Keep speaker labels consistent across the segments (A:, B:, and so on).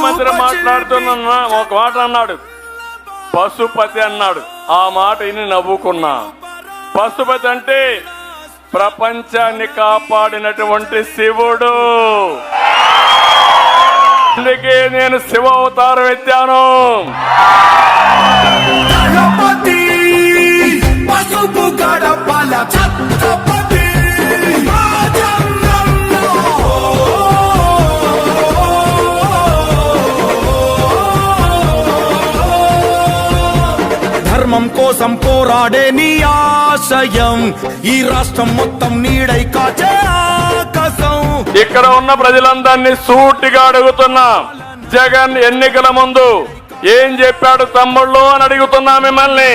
A: ముఖ్యమంత్రి మాట్లాడుతున్నా ఒక మాట అన్నాడు, పశుపతి అన్నాడు. ఆ మాట విని నవ్వుకున్నా. పశుపతి అంటే ప్రపంచాన్ని కాపాడినటువంటి శివుడు. అందుకే నేను శివ అవతారం ఎత్తాను.
B: ధర్మం కోసం పోరాడే నీ ఆశయం ఈ రాష్ట్రం మొత్తం నీడై కాచే ఆకాశం.
A: ఇక్కడ ఉన్న ప్రజలందరినీ సూటిగా అడుగుతున్నా, జగన్ ఎన్నికల ముందు ఏం చెప్పాడు తమ్ముళ్ళు అని అడుగుతున్నా మిమ్మల్ని.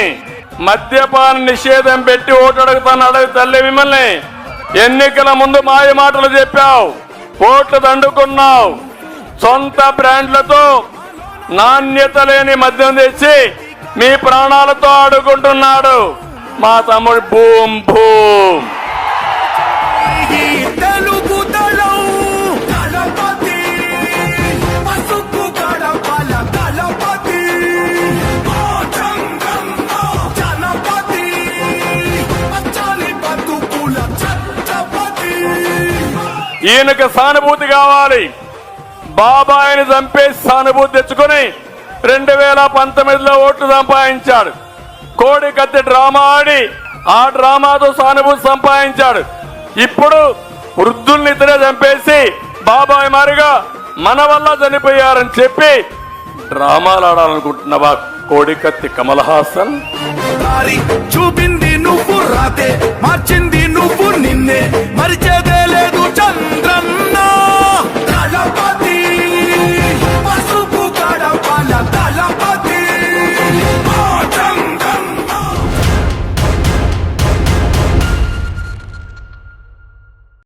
A: మద్యపాన నిషేధం పెట్టి ఓటు అడుగుతున్నాడు తల్లి మిమ్మల్ని. ఎన్నికల ముందు మాయ మాటలు చెప్పావు, ఓట్లు దండుకున్నావు. సొంత బ్రాండ్లతో నాణ్యత లేని మద్యం తెచ్చి మీ ప్రాణాలతో ఆడుకుంటున్నాడు మా తమ్ముడు. భూమ్ భూమ్ ఈయనకు సానుభూతి కావాలి. బాబాయిని చంపేసి సానుభూతి తెచ్చుకుని 2019లో ఓట్లు సంపాదించాడు. కోడి కత్తి డ్రామా ఆడి ఆ డ్రామాతో సానుభూతి సంపాదించాడు. ఇప్పుడు వృద్ధుల్ని ఇద్దరే చంపేసి బాబాయ్ మారిగా మన వల్ల చనిపోయారని చెప్పి డ్రామాలు ఆడాలనుకుంటున్నావా కోడి కత్తి కమల్ హాసన్?
B: చూపింది నువ్వు రాతే మా